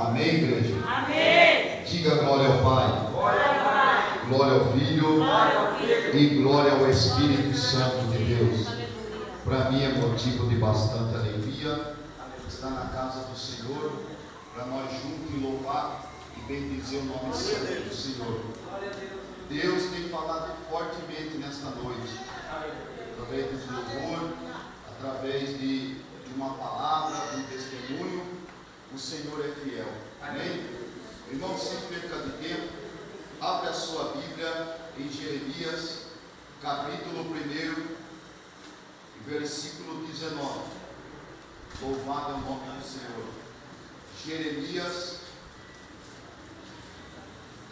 Amém, igreja? Amém. Diga glória ao Pai. Glória ao Pai. Glória ao Filho. Glória ao Filho. E glória ao Espírito Santo de Deus. Aleluia. Para mim é motivo de bastante alegria estar na casa do Senhor, para nós juntos louvar e bendizer o nome santo do Senhor. Deus tem falado fortemente nesta noite, através do louvor, através de uma palavra, de um testemunho. O Senhor é fiel. Amém? Irmão, sem perca de tempo, abre a sua Bíblia em Jeremias, capítulo 1, versículo 19. Louvado é o nome do Senhor. Jeremias,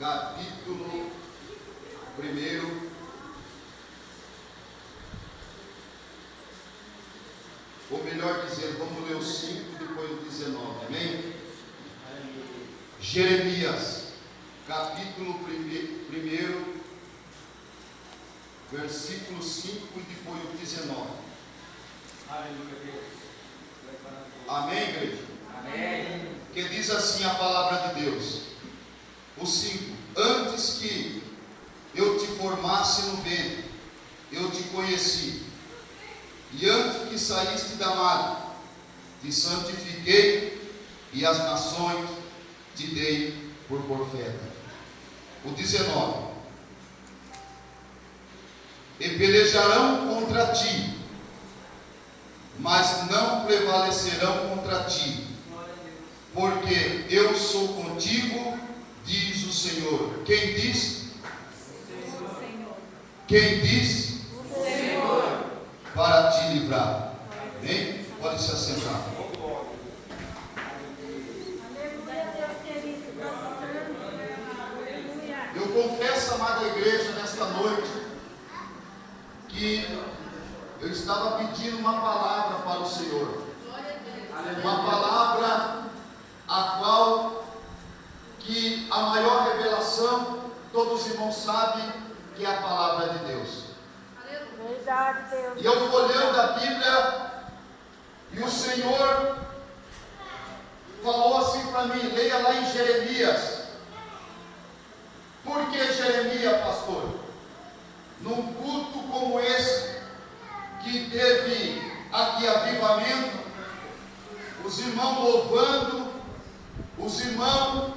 capítulo 1, ou melhor dizendo, vamos ler o 5 depois do 19, amém? Jeremias, capítulo 1, versículo 5 e depois o 19. Amém, igreja? Amém. Que diz assim a palavra de Deus. O 5: Antes que eu te formasse no ventre, eu te conheci, e antes que saíste da madre, te santifiquei, e as nações te dei por profeta. O 19: E pelejarão contra ti, mas não prevalecerão contra ti, porque eu sou contigo, diz o Senhor. Quem diz? O Senhor. Quem diz? O Senhor. Para te livrar. Amém? Pode se assentar. Eu confesso, amada igreja, nesta noite, que eu estava pedindo uma palavra para o Senhor. Uma palavra a qual que a maior revelação, todos os irmãos sabem que é a palavra de Deus. Verdade, Deus. E eu folheando a Bíblia, e o Senhor falou assim para mim, leia lá em Jeremias. Por que Jeremias, pastor? Num culto como esse, que teve aqui avivamento, os irmãos louvando, os irmãos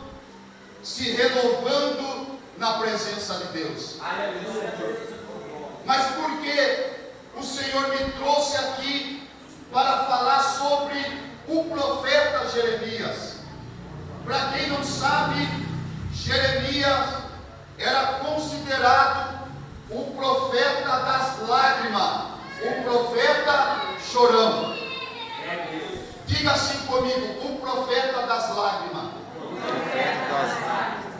se renovando na presença de Deus. Mas por que o Senhor me trouxe aqui para falar sobre o profeta Jeremias? Para quem não sabe, Jeremias era considerado o profeta das lágrimas, o profeta chorão. Diga assim comigo, o profeta das lágrimas.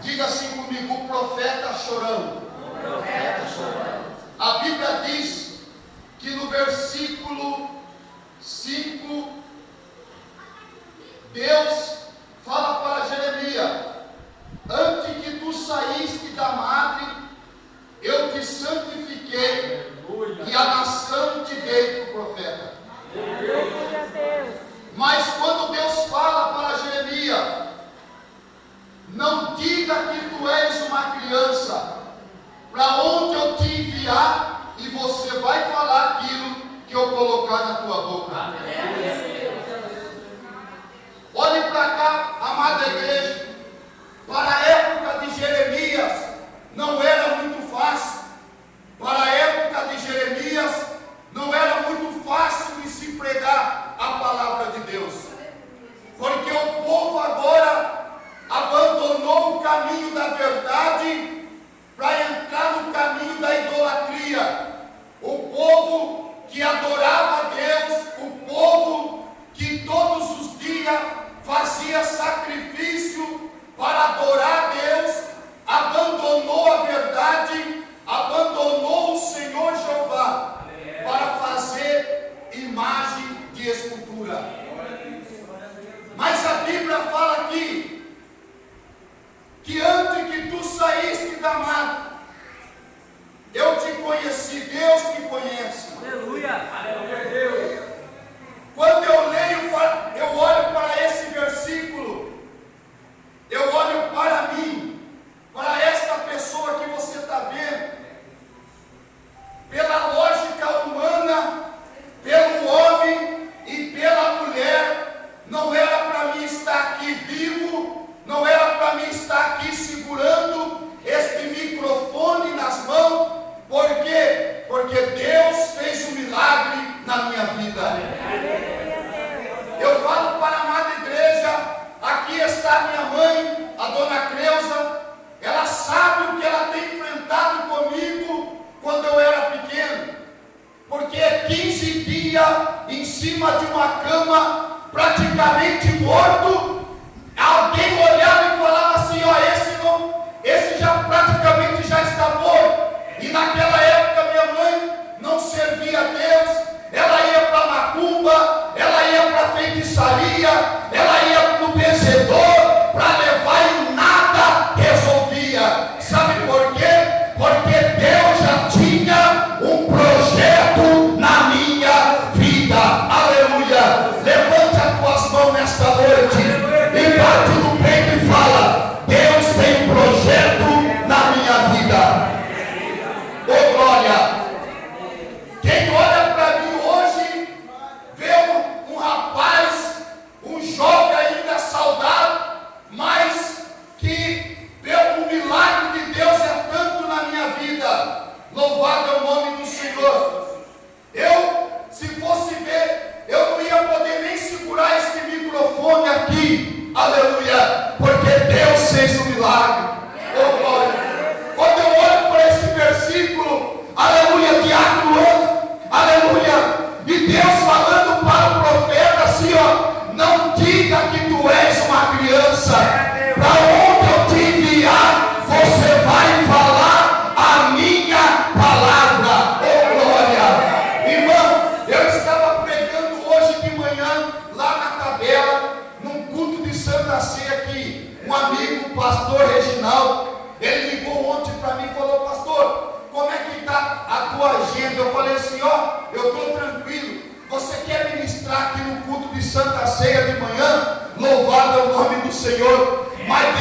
Diga assim comigo, o profeta chorão. A Bíblia diz que no versículo 5, Deus fala para Jeremias: antes que tu saíste da madre, eu te santifiquei, e a nação te dei por profeta. Mas quando Deus fala para Jeremias, não diga que tu és uma criança, para onde eu te enviar, e você vai falar aquilo que eu colocar na tua boca. Olhe para cá, amada igreja. Para a época de Jeremias, não era muito fácil. Para a época de Jeremias, não era muito fácil de se pregar a palavra de Deus. Porque o povo agora abandonou o caminho da verdade para entrar no caminho da idolatria. O povo que adorava a Deus, o povo que todos os dias fazia sacrifício para adorar a Deus, abandonou a verdade, abandonou o Senhor Jeová para fazer imagem de escultura. Mas a Bíblia fala aqui que antes que tu saíste da mata, eu te conheci. Deus te conhece. Aleluia. Aleluia, Deus. Quando eu leio, eu olho para esse versículo, praticamente morto, alguém olhava e falava assim, esse já praticamente já está morto. E naquela época minha mãe não servia a Deus, ela ia para macumba, ela ia para feitiçaria, ela ia no benzedor para levar e nada resolvia. Sabe por quê? Porque Deus já tinha um projeto na minha vida. Aleluia! Levante as tuas mãos nesta noite e bate no peito e fala: Deus tem um projeto na minha vida. Oh glória! Quem olha para mim hoje vê um rapaz, um jovem ainda saudável, mas que pelo milagre de Deus é tanto na minha vida. Louvado é o nome do Senhor. Se fosse ver, eu não ia poder nem segurar este microfone aqui. Aleluia! Porque Deus fez o milagre. Oh glória! Quando eu olho para esse versículo, aleluia, diácono, aleluia, e Deus falando para o profeta assim, não diga que tu és uma criança, para onde eu te enviar, você vai falar a minha palavra. Oh glória! Irmão, eu estava pregando hoje de manhã, lá na Tabela, num culto de Santa Ceia aqui, um amigo, o pastor Reginaldo, ele ligou ontem para mim e falou: pastor, como é que está a tua agenda? Eu falei assim, eu estou tranquilo. Você quer ministrar aqui no culto de Santa Ceia de manhã? Louvado é o nome do Senhor. Mas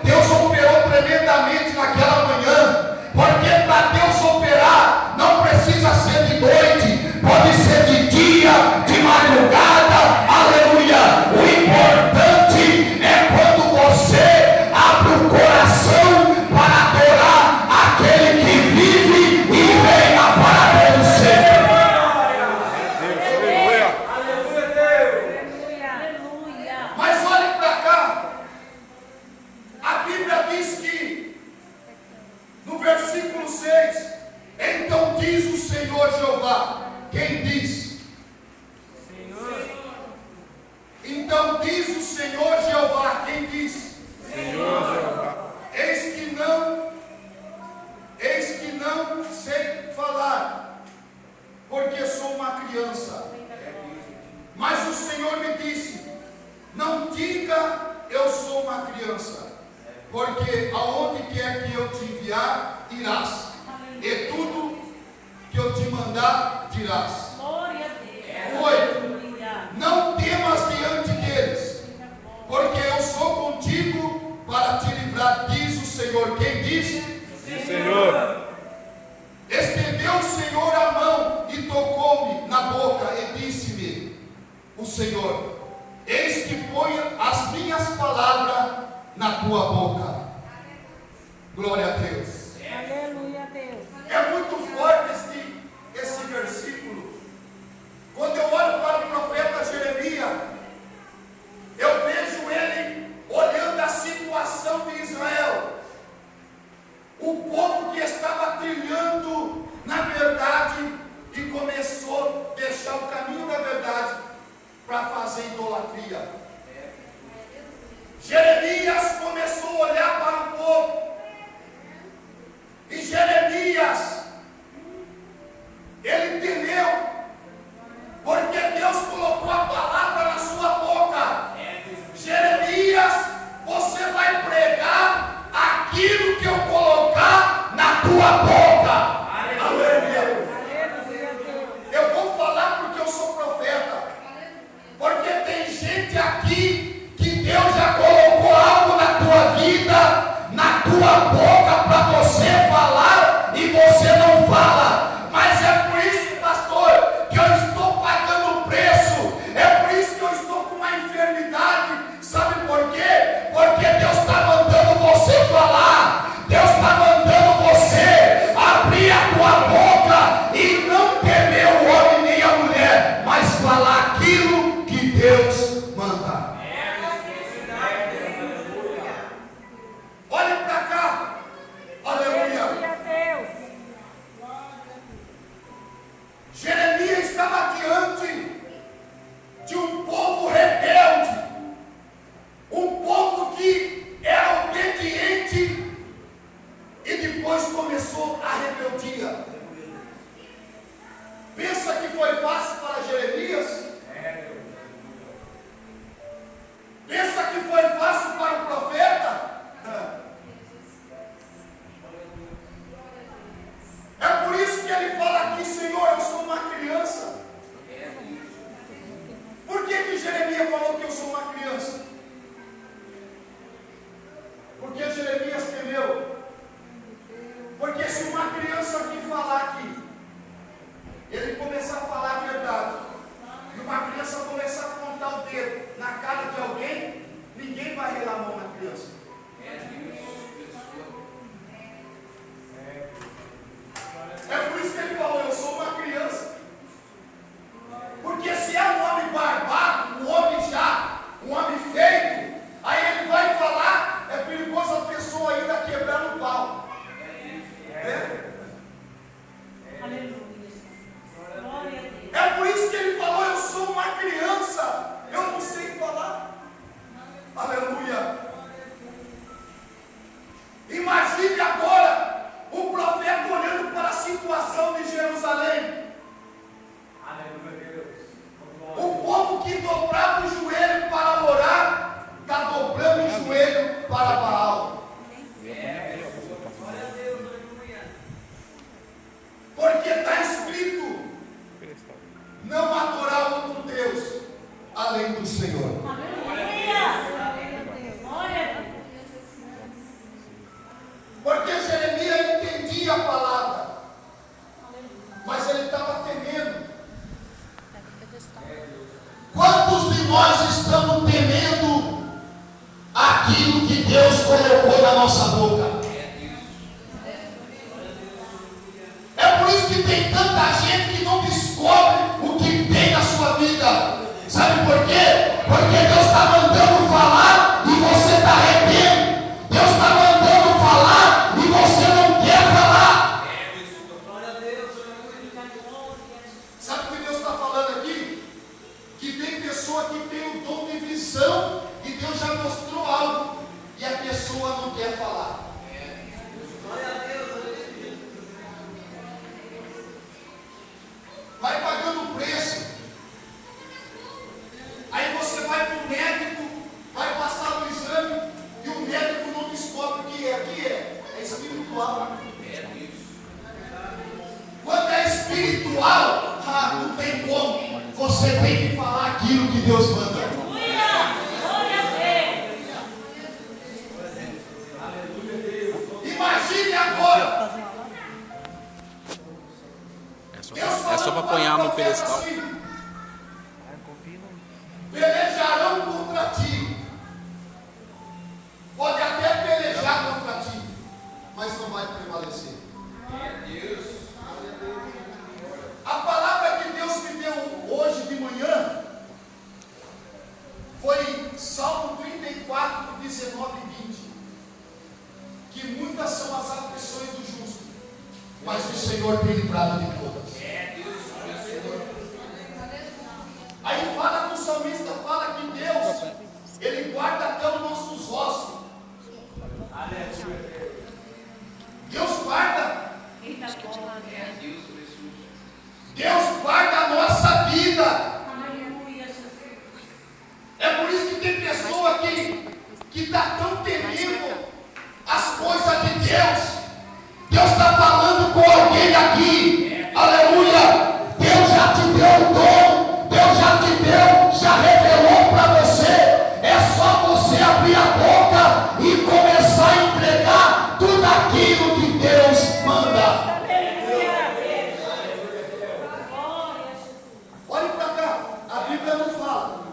Deus operou tremendamente naquela manhã. Porque para Deus operar, não precisa ser de noite, pode ser de dia, de madrugada, aleluia. O importante é quando você abre o coração para adorar aquele que vive e reina para todo sempre. Mas olhe para cá, a Bíblia diz que no versículo 6, então diz o Senhor Jeová. Quem diz? Então diz o Senhor Jeová. Quem diz? Senhor Jeová. Eis que não sei falar, porque sou uma criança. Mas o Senhor me disse: não diga eu sou uma criança, porque aonde quer que eu te enviar, irás, e tudo que eu te mandar, dirás. Foi. Não temas diante deles, porque eu sou contigo para te livrar, diz o Senhor. Quem diz? Sim, Senhor. Estendeu o Senhor a mão e tocou-me na boca e disse-me o Senhor: eis que ponho as minhas palavras na tua boca. Glória a Deus. Aleluia, Deus. É muito forte esse versículo. Quando eu olho para o profeta Jeremias, eu vejo ele olhando a situação de Israel, o povo que estava trilhando na verdade e começou a deixar o caminho da verdade para fazer idolatria. Jeremias começou a olhar para o povo, e Jeremias, ele temeu, porque Deus colocou a palavra na sua boca. Jeremias, você vai pregar aquilo que eu colocar na tua boca. Aleluia. Eu vou falar porque eu sou profeta, porque tem gente aqui que Deus já colocou algo na tua vida, na tua boca, para você falar e você não fala. Mas é por isso, pastor, que eu estou pagando o preço. É por isso que eu estou com uma enfermidade. Sabe por quê? Porque Deus está mandando você falar. Deus está mandando você abrir a tua boca e não temer o homem nem a mulher, mas falar aquilo que Deus manda. Olhe para cá. porque na casa de alguém, ninguém vai relar a mão na criança. É por isso que ele falou, eu sou uma criança. Porque se é um homem barbado, um homem feito, aí ele vai falar, é perigoso a pessoa ainda quebrar no pau. É por isso que ele falou, eu sou uma criança, eu não sei falar. Aleluia. Imagine agora o profeta olhando para a situação de Jerusalém. O povo que dobrava o joelho para orar, está dobrando o joelho para Baal. Porque está escrito, não adorar outro Deus, além do Senhor. Porque Jeremias entendia a palavra, mas ele estava temendo. Quantos de nós estamos temendo aquilo que Deus colocou na nossa boca? É por isso que tem tanta gente que não descobre o que tem na sua vida. Sabe por quê? Porque Deus está mandando falar e você está retendo. Deus está mandando falar e você não quer falar. Sabe o que Deus está falando aqui? Que tem pessoa que tem o dom de visão e Deus já mostrou algo e a pessoa não quer falar. Vai pagando preço. Aí você vai para o médico, vai passar no exame e o médico não descobre o que é. O que é? É espiritual. Quando é espiritual, não tem como. Você tem que falar aquilo que Deus manda. Imagine agora. É só para apanhar no pedestal. Assim, pelejarão contra ti. Pode até pelejar contra ti, mas não vai prevalecer. A palavra que Deus me deu hoje de manhã foi Salmo 34, 19 e 20. Que muitas são as aflições do justo, mas o Senhor tem livrado de todas. Aí fala que o salmista fala que Deus, Ele guarda até os nossos ossos. Deus guarda. Deus guarda a nossa vida. É por isso que tem pessoa que está tão temendo as coisas de Deus. Deus está falando com alguém aqui. Aleluia. Deus já te deu o dom. Deus já te deu, já revelou para você. É só você abrir a boca e começar a entregar tudo aquilo que Deus manda. Olhe para cá, a Bíblia não fala.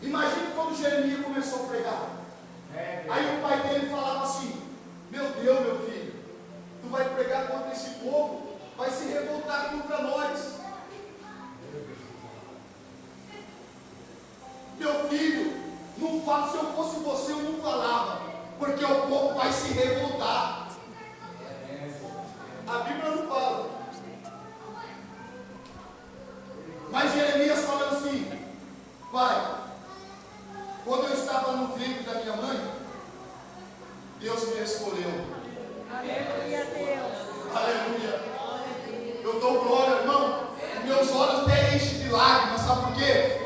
Imagine quando Jeremias começou a pregar. Aí o pai dele falava assim: meu Deus, meu filho, tu vai pregar contra esse povo, vai se revoltar contra nós. Meu filho, não fala, se eu fosse você, eu não falava, porque o povo vai se revoltar. A Bíblia não fala. Mas Jeremias falando assim: pai, quando eu estava no ventre da minha mãe, Deus me escolheu. Aleluia, Deus. Aleluia. Eu dou glória, irmão. Meus olhos até enchem de lágrimas, sabe por quê?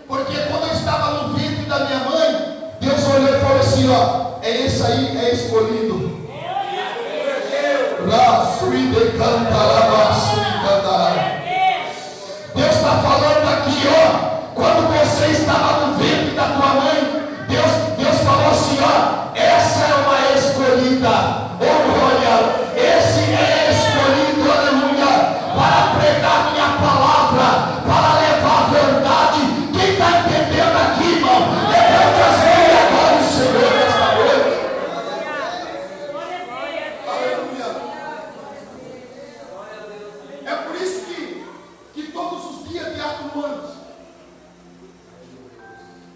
Porque quando eu estava no ventre da minha mãe, Deus olhou e falou assim: ó, é esse aí, é escolhido. Deus está falando aqui, ó, quando você estava no ventre da tua mãe, Deus falou assim: ó, essa é uma escolhida. Oh glória, esse é escolhido, aleluia, para pregar minha palavra, para levar a verdade. Quem está entendendo aqui?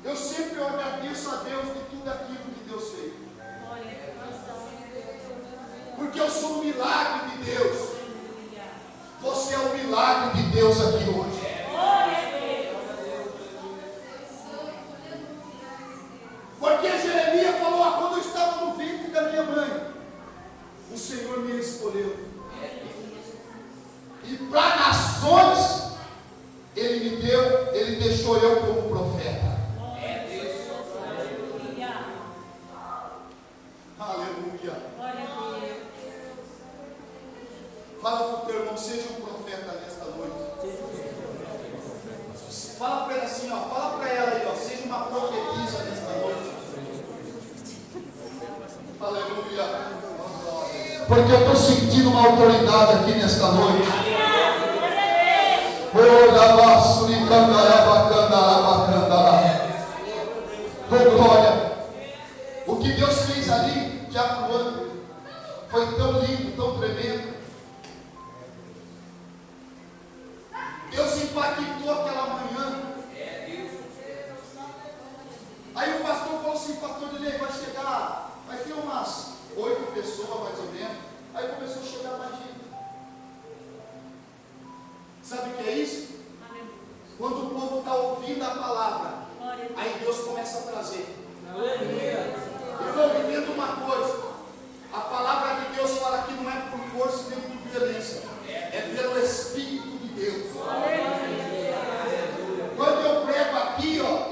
Eu sempre agradeço a Deus de tudo aquilo que Deus fez. Porque eu sou um milagre de Deus. Você é um milagre de Deus aqui hoje. Porque Jeremias falou: quando eu estava no ventre da minha mãe, o Senhor me escolheu. E para nações, Ele me deu, Ele deixou eu como profeta. Aleluia. Fala para o teu irmão: seja um profeta nesta noite. Fala para ele assim, ó. Fala para ela aí, ó. Seja uma profetisa nesta noite. Aleluia. Porque eu estou sentindo uma autoridade aqui nesta noite. Oh, glória. O que Deus fez ali, já no ano, foi tão lindo, tão tremendo. Deus impactou aquela manhã. Aí o pastor falou assim: pastor Dilei, vai chegar, vai ter umas 8 pessoas mais ou menos. Aí começou a chegar mais gente. Sabe o que é isso? Quando o povo está ouvindo a palavra, aí Deus começa a trazer. E vou me entender uma coisa: a palavra de Deus fala que não é por força nem por violência, é pelo Espírito de Deus. Quando eu prego aqui, ó,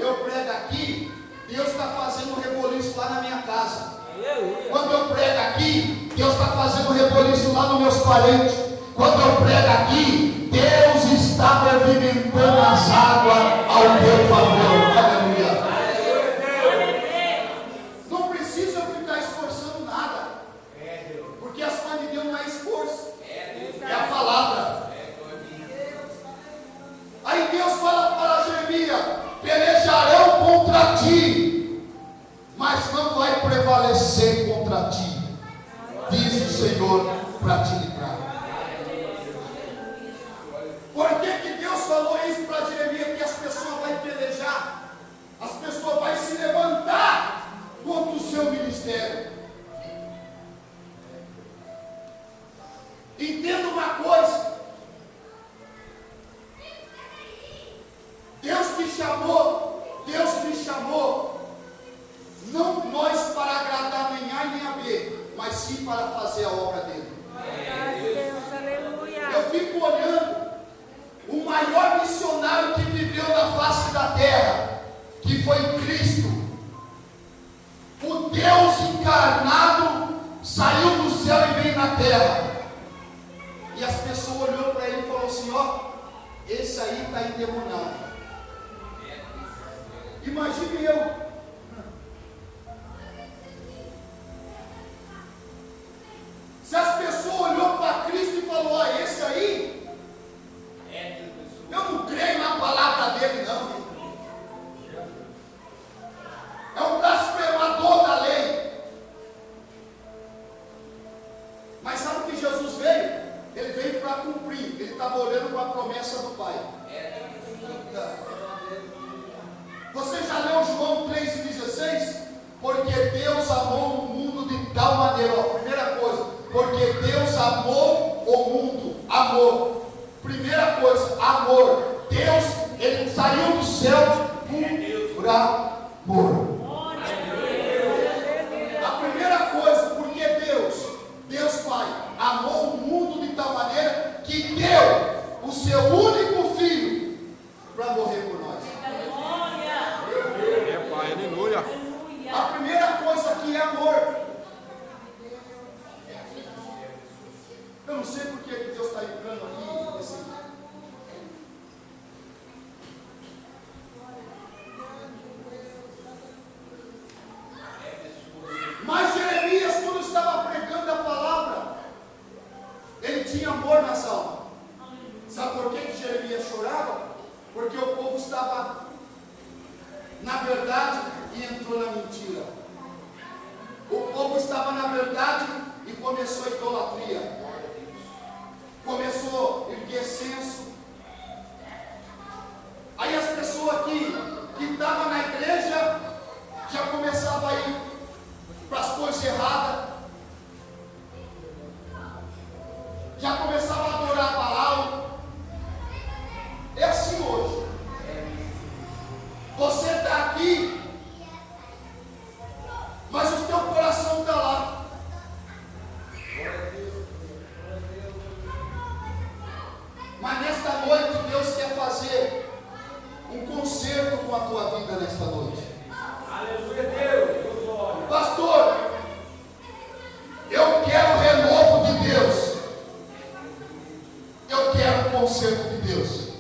Deus está fazendo um reboliço lá na minha casa. Quando eu prego aqui, Deus está fazendo um reboliço lá nos meus parentes. Quando eu prego aqui, Deus está movimentando as águas ao meu favor. Aleluia. Não precisa eu ficar esforçando nada, porque as coisas de Deus não é esforço, é a palavra. Aí Deus fala para Jeremias: pelejarão contra ti, mas não vai prevalecer contra ti, diz o Senhor, para te livrar. Por que Deus falou isso para Jeremias? Que as pessoas vão pelejar, as pessoas vão se levantar contra o seu ministério. Entenda uma coisa: Deus me chamou, não nós para agradar nem A nem a B, mas sim para fazer a obra dele. Eu fico olhando o maior missionário que viveu na face da terra, que foi Cristo. O Deus encarnado saiu do céu e veio na terra. E as pessoas olhou para ele e falou assim: ó, esse aí está endemoniado. Imagine eu. Se as pessoas olhou para Cristo e falou: ó, esse aí, eu não creio na palavra dele não. É um blasfemador da lei. Mas sabe o que Jesus veio? Ele veio para cumprir. Ele estava olhando para a promessa do Pai. Você já leu João 3,16? Porque Deus amou o mundo de tal maneira. Ó, primeira coisa, porque Deus amou o mundo. Amor. Primeira coisa, amor. Deus, Ele saiu do céu por amor. A primeira coisa, porque Deus Pai, amou o mundo de tal maneira que deu o seu único filho para morrer por nós. Aleluia. A primeira coisa aqui é amor. Eu não sei por que Deus está entrando aqui nesse. Mas Jeremias, quando estava pregando a palavra, ele tinha amor nas almas. Sabe por que Jeremias chorava? Porque o povo estava na verdade e entrou na mentira. O povo estava na verdade e começou a idolatria. Começou a erguer censo. Aí as pessoas que estavam na igreja nesta noite. Aleluia, Deus. Pastor, eu quero o renovo de Deus. Eu quero o conserto de Deus.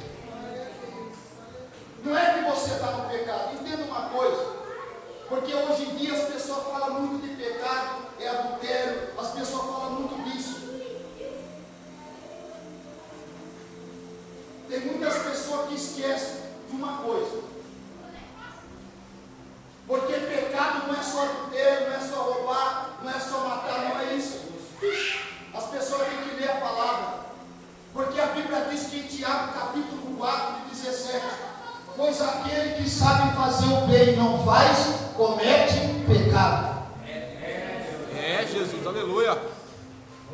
Não é que você está no pecado. Entenda uma coisa. Porque hoje em dia as pessoas falam muito de pecado, é adultério, as pessoas falam muito disso. Tem muitas pessoas que esquecem de uma coisa. Porque pecado não é só adultério, não é só roubar, não é só matar, não é isso. As pessoas têm que ler a palavra. Porque a Bíblia diz que em Tiago capítulo 4, 17, pois aquele que sabe fazer o bem e não faz, comete pecado. É, Jesus, aleluia.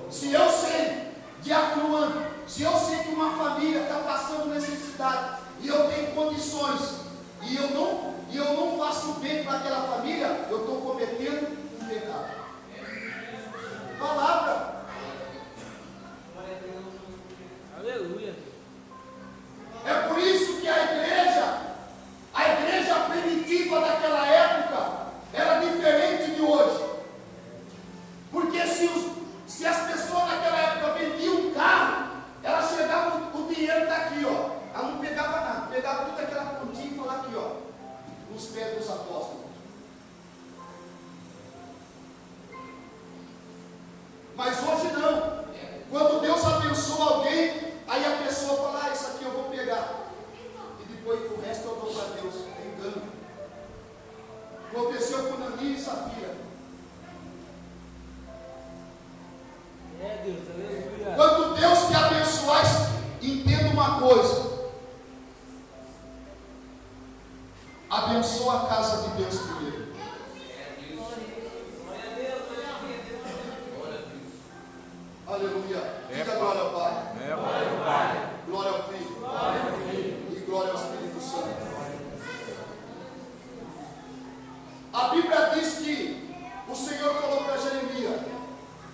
Se eu sei, diácono André, se eu sei que uma família está passando necessidade e eu tenho condições e eu não faço bem para aquela família, eu estou cometendo um pecado. Palavra. Aleluia. É por isso que a igreja primitiva daquela época era diferente de hoje. Porque se as pessoas naquela época vendiam um carro, ela chegava, o dinheiro está aqui, ó. Ela não pegava nada, pegava toda aquela pontinha e falava aqui, ó, nos pés dos apóstolos. Mas hoje não. Quando Deus abençoa alguém, aí a pessoa fala, isso aqui eu vou pegar. E depois o resto eu dou para Deus. É engano. Aconteceu com Nani e Safira. É, Deus, aleluia. Quando Deus te abençoar, entenda uma coisa. Abençoa a casa de Deus primeiro. Aleluia. Diga glória ao Pai. Glória ao Pai. Glória ao Filho. E glória ao Espírito Santo. A Bíblia diz que o Senhor falou para Jeremias: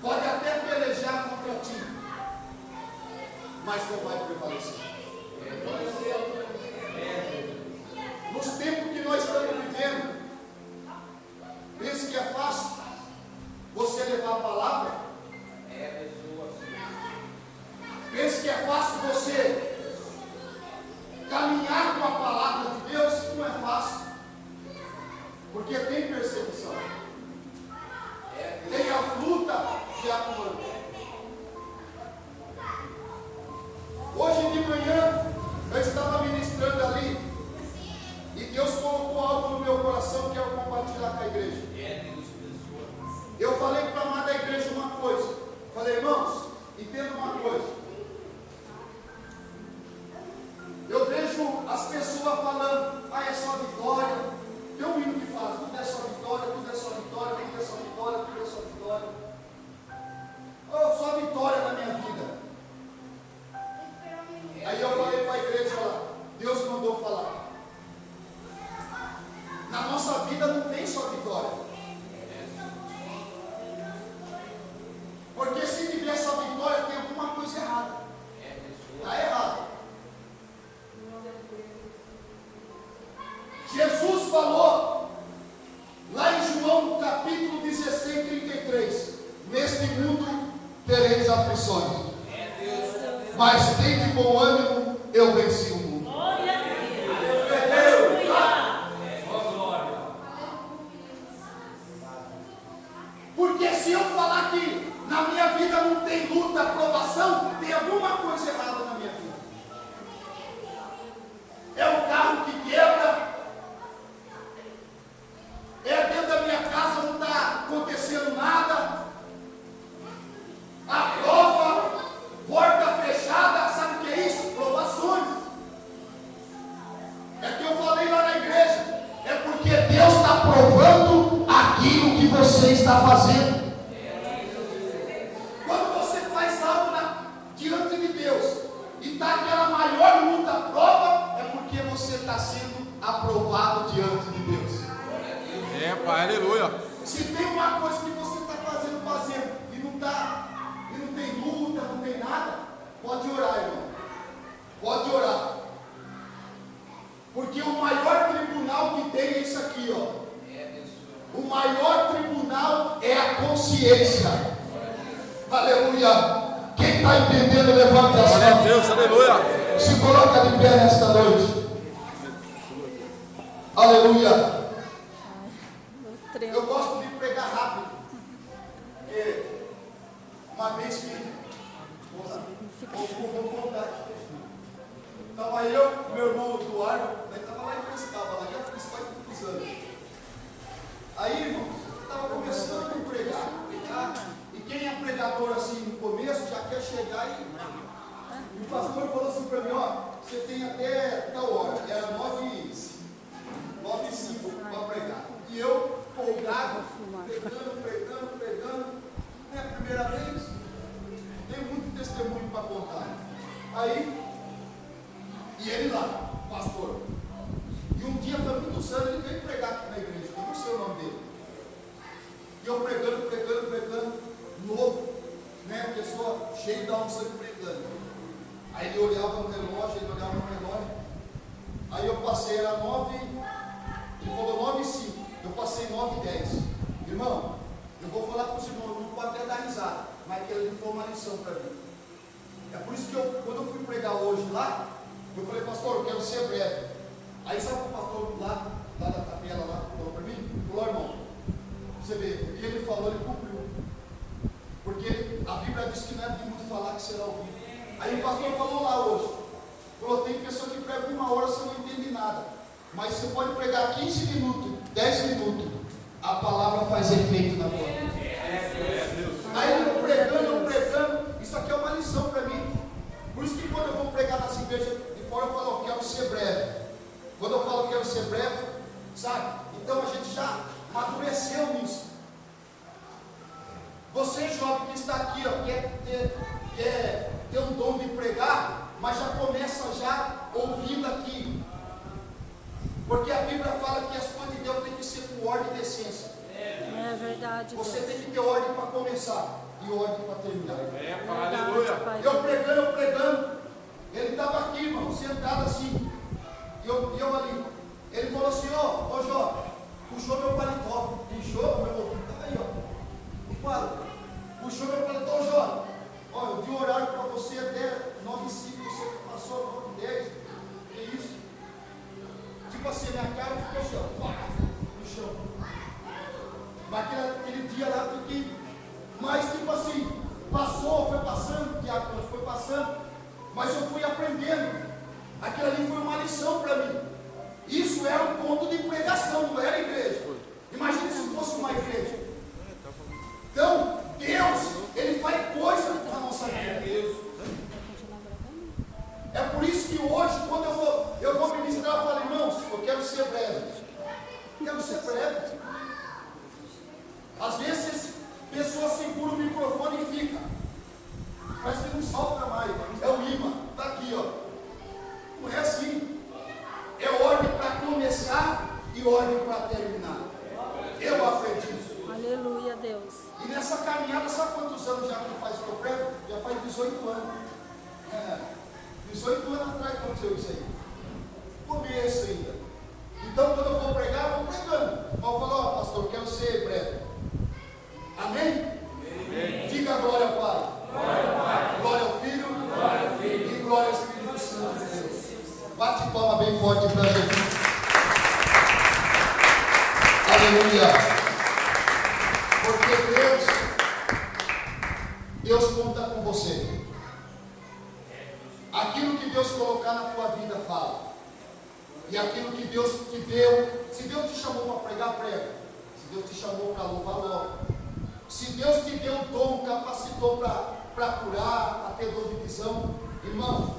pode até pelejar contra ti, mas não vai prevalecer. Nos tempos que nós estamos vivendo, pense que é fácil você levar a palavra? Pense que é fácil você caminhar com a palavra de Deus? Não é fácil, porque tem perseguição, tem a luta de amor. Hoje de manhã eu estava ministrando ali e Deus colocou algo no meu coração que eu quero compartilhar com a igreja. Eu falei para a amada igreja uma coisa. Falei, irmãos, entenda uma coisa. Eu vejo as pessoas falando, é só vitória. Tem um hino que fala, tudo é só vitória, tudo é só vitória, tudo é só vitória, tudo é só vitória. Oh, só vitória na minha vida. Aí eu falei para a igreja lá, Deus mandou falar. Na nossa vida não tem só vitória. Porque se tiver só vitória, tem alguma coisa errada. Está errado. Jesus falou, lá em João capítulo 16, 33, neste mundo tereis aflições, mas tem de bom ânimo, eu venci o mundo. Porque se eu falar que na minha vida não tem luta, provação, tem alguma coisa errada na minha vida. É o carro que quebra, é dentro da minha casa não está acontecendo nada, a prova, porta fechada, sabe o que é isso? Provações. É que eu falei lá na igreja, é porque Deus está provando aquilo que você está fazendo. Quando você faz algo diante de Deus e está aquela maior luta, prova, é porque você está sendo aprovado diante de Deus. É, Pai, aleluia. Se tem uma coisa que você está fazendo e não tem luta, não tem nada, pode orar, irmão. Pode orar. Porque o maior tribunal que tem é isso aqui, ó. O maior tribunal é a consciência. Aleluia. Quem está entendendo, levanta as Glória a mãos. Deus, aleluia. Se coloca de pé nesta noite. Aleluia. Eu gosto de pregar rápido. Porque uma vez que vou contar. Estava eu, meu irmão Eduardo, estava lá em Piracicaba, lá já faz quase muitos anos. Aí, irmãos, estava começando a pregar. E quem é pregador assim no começo já quer chegar e o pastor falou assim para mim, ó, você tem até tal hora, era 9h05 para pregar. E eu, folgado, pregando, é a primeira vez, tem muito testemunho para contar. Aí, e ele lá, pastor. E um dia, foi muitos anos, ele veio pregar aqui na igreja, eu não sei o nome dele. E eu pregando, novo, né, pessoa cheia da unção pregando. Aí ele olhava no relógio, aí eu passei, era 9, ele falou 9h05, eu passei 9h10. Irmão, eu vou falar para os irmãos, não pode até dar risada, mas aquilo foi uma lição para mim. É por isso que quando eu fui pregar hoje lá, eu falei, pastor, eu quero ser breve. Aí sabe o pastor lá da tabela lá, falou para mim? Falou, irmão, você vê, o que ele falou, ele cumpriu. Porque a Bíblia diz que não é de muito falar que será ouvido. Aí o pastor falou lá hoje, falou, tem pessoa que prega 1 hora, você não entende nada. Mas você pode pregar 15 minutos, 10 minutos, a palavra faz efeito na tua vida. Aí eu pregando, isso aqui é uma lição para mim. Por isso que quando eu vou pregar nas igrejas de fora, eu falo, eu quero ser breve. Quando eu falo quero ser breve, sabe? Então a gente já amadureceu nisso. Você jovem que está aqui, ó, quer ter um dom de pregar, mas já começa já ouvindo aqui. Porque a Bíblia fala que as coisas de Deus tem que ser com ordem e decência. É verdade. Você tem que ter ordem para começar e ordem para terminar. Aleluia. Eu pregando, ele estava aqui, irmão, sentado assim, e eu ali. Ele falou assim, ô Jó, puxou meu paletó, puxou meu ouvido, estava aí, ó. E fala, puxou meu paletó, Jó, ó, eu dei horário para você até 9h05, você passou 9h10, que isso? Tipo assim, minha cara ficou assim, ó, no chão. Mas aquele dia lá, eu fiquei, mas tipo assim, foi passando, mas eu fui aprendendo. Aquilo ali foi uma lição para mim. Isso era um ponto de pregação, não era igreja. Imagina se fosse uma igreja. Então, Deus, Ele faz coisa na nossa vida. É por isso que hoje, quando eu vou ministrar, eu falo, irmãos, eu quero ser breve. Às vezes, pessoa segura o microfone e fica. Parece que não salta mais. É o imã. Está aqui, ó. Não é assim. É ordem para começar e ordem para terminar. Eu aprendi isso. Aleluia, Deus. E nessa caminhada, sabe quantos anos já que faz que eu prego? Já faz 18 anos. 18 anos atrás aconteceu isso aí. Começo ainda. Então, quando eu vou pregar, eu vou pregando. Mas eu falo, ó, pastor, eu quero ser breve. Amém? Amém. Diga glória ao Pai. Glória ao Filho. E glória ao Espírito Santo de Deus. Bate palma bem forte para Jesus. Aleluia. Porque Deus conta com você. Aquilo que Deus colocar na tua vida, fala. E aquilo que Deus te deu, se Deus te chamou para pregar, prega. Se Deus te chamou para louvar, louva. Se Deus te deu um dom, capacitou para curar, para ter dor de visão, irmão,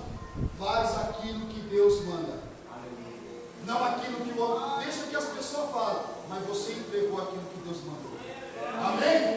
faz aquilo que Deus manda. Não aquilo que o homem. Deixa que as pessoas falem, mas você entregou aquilo que Deus mandou. Amém?